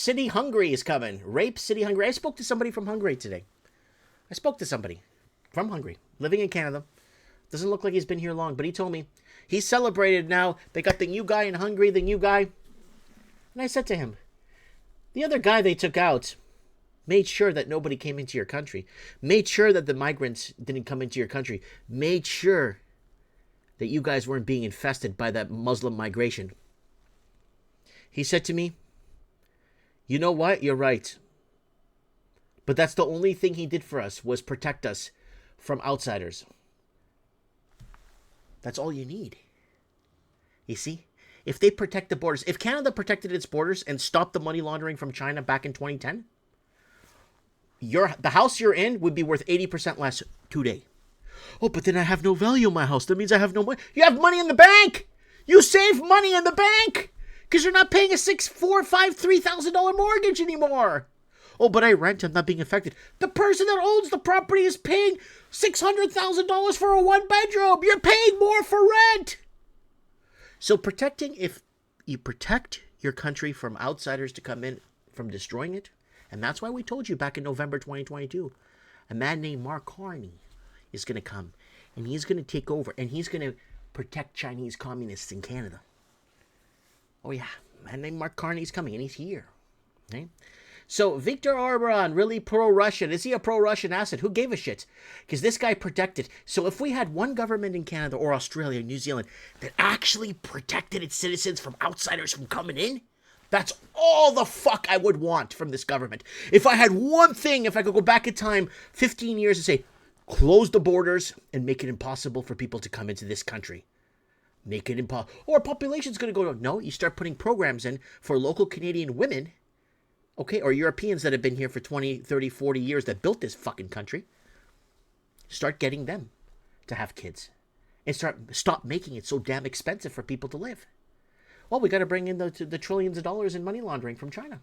City, Hungary is coming. Rape City, Hungary. I spoke to somebody from Hungary today. I spoke to somebody from Hungary, living in Canada. Doesn't look like he's been here long, but he told me he's celebrated now. They got the new guy in Hungary, the new guy. And I said to him, the other guy they took out made sure that nobody came into your country, made sure that the migrants didn't come into your country, made sure that you guys weren't being infested by that Muslim migration. He said to me, you know what? You're right. But that's the only thing he did for us, was protect us from outsiders. That's all you need. You see? If they protect the borders, if Canada protected its borders and stopped the money laundering from China back in 2010, the house you're in would be worth 80% less today. Oh, but then I have no value in my house. That means I have no money. You have money in the bank. You save money in the bank because you're not paying a $3,000 mortgage anymore. Oh, but I rent. I'm not being affected. The person that owns the property is paying $600,000 for a one-bedroom. You're paying more for rent. So if you protect your country from outsiders to come in, from destroying it, and that's why we told you back in November 2022, a man named Mark Carney is going to come, and he's going to take over, and he's going to protect Chinese communists in Canada. Oh yeah, a man named Mark Carney is coming, and he's here. Okay? So Viktor Orban, really pro-Russian. Is he a pro-Russian asset? Who gave a shit? Because this guy protected. So if we had one government in Canada or Australia, New Zealand, that actually protected its citizens from outsiders from coming in, that's all the fuck I would want from this government. If I had one thing, if I could go back in time 15 years and say, close the borders and make it impossible for people to come into this country. Make it impossible. Or population's going to go, no, you start putting programs in for local Canadian women, okay, or Europeans that have been here for 20, 30, 40 years that built this fucking country. Start getting them to have kids. And stop making it so damn expensive for people to live. Well, we got to bring in the trillions of dollars in money laundering from China.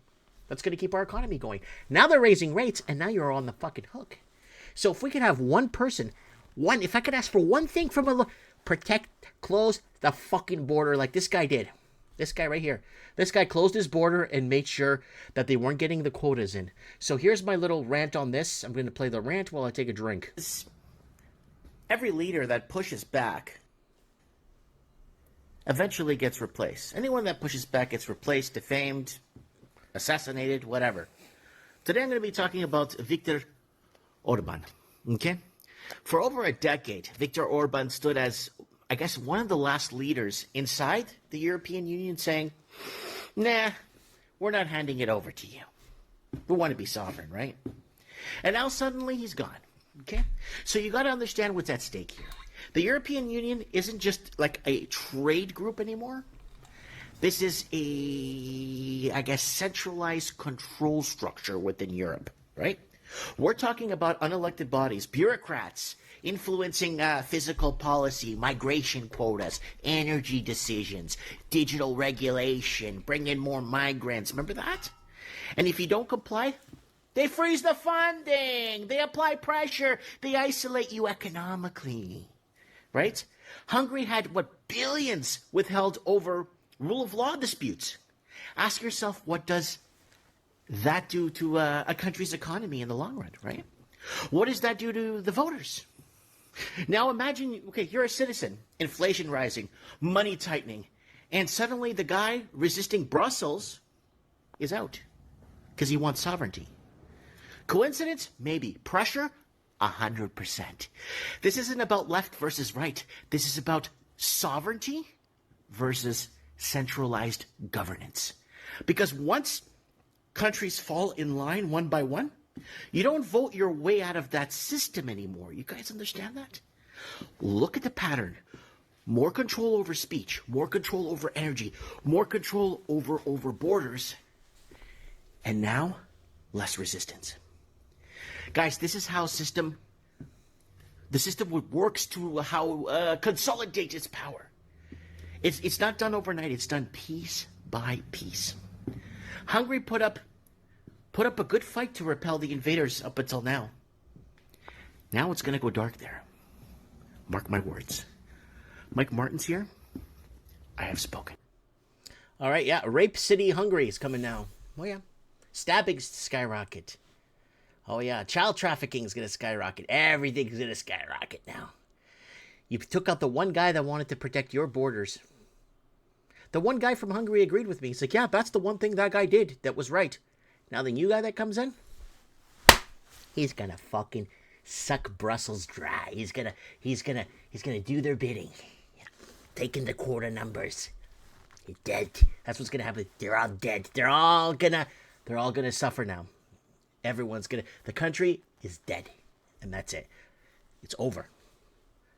That's going to keep our economy going. Now they're raising rates, and now you're on the fucking hook. So if we could have one person, if I could ask for one thing from close the fucking border like this guy did. This guy right here. This guy closed his border and made sure that they weren't getting the quotas in. So here's my little rant on this. I'm going to play the rant while I take a drink. Every leader that pushes back eventually gets replaced. Anyone that pushes back gets replaced, defamed, assassinated, whatever. Today I'm going to be talking about Viktor Orban. Okay? For over a decade, Viktor Orban stood as, I guess, one of the last leaders inside the European Union saying, nah, we're not handing it over to you. We want to be sovereign, right? And now suddenly he's gone. Okay? So you got to understand what's at stake here. The European Union isn't just like a trade group anymore. This is a, I guess, centralized control structure within Europe, right? We're talking about unelected bodies, bureaucrats, influencing physical policy, migration quotas, energy decisions, digital regulation, bring in more migrants. Remember that? And if you don't comply, they freeze the funding. They apply pressure. They isolate you economically. Right? Hungary had, billions withheld over rule of law disputes. Ask yourself, what does that do to a country's economy in the long run, right? What does that do to the voters? Now imagine, okay, you're a citizen, inflation rising, money tightening, and suddenly the guy resisting Brussels is out because he wants sovereignty. Coincidence? Maybe. Pressure? 100%. This isn't about left versus right. This is about sovereignty versus centralized governance. Because once countries fall in line one by one, you don't vote your way out of that system anymore. You guys understand that? Look at the pattern. More control over speech, more control over energy, more control over borders, and now less resistance. Guys, this is how the system works to how consolidate its power. It's not done overnight. It's done piece by piece. Hungary put up a good fight to repel the invaders up until now. Now it's going to go dark there. Mark my words. Mike Martin's here. I have spoken. All right, yeah. Rape City, Hungary is coming now. Oh, yeah. Stabbings skyrocket. Oh yeah, child trafficking is going to skyrocket. Everything's going to skyrocket now. You took out the one guy that wanted to protect your borders. The one guy from Hungary agreed with me. He's like, yeah, that's the one thing that guy did that was right. Now the new guy that comes in, he's going to fucking suck Brussels dry. He's gonna do their bidding. Taking the quota numbers. You're dead. That's what's gonna happen. They're all dead. They're all gonna suffer now. The country is dead. And that's it. It's over.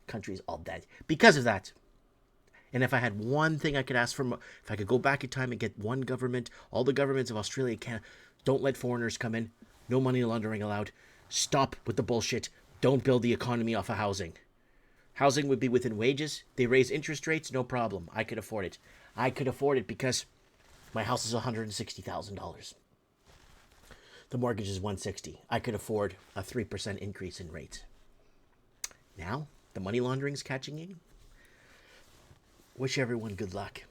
Country's all dead. Because of that. And if I had one thing I could ask for, if I could go back in time and get one government, all the governments of Australia and Canada, don't let foreigners come in. No money laundering allowed. Stop with the bullshit. Don't build the economy off of housing. Housing would be within wages. They raise interest rates, no problem. I could afford it. I could afford it because my house is $160,000. The mortgage is $160,000. I could afford a 3% increase in rates. Now, the money laundering's catching in. Wish everyone good luck.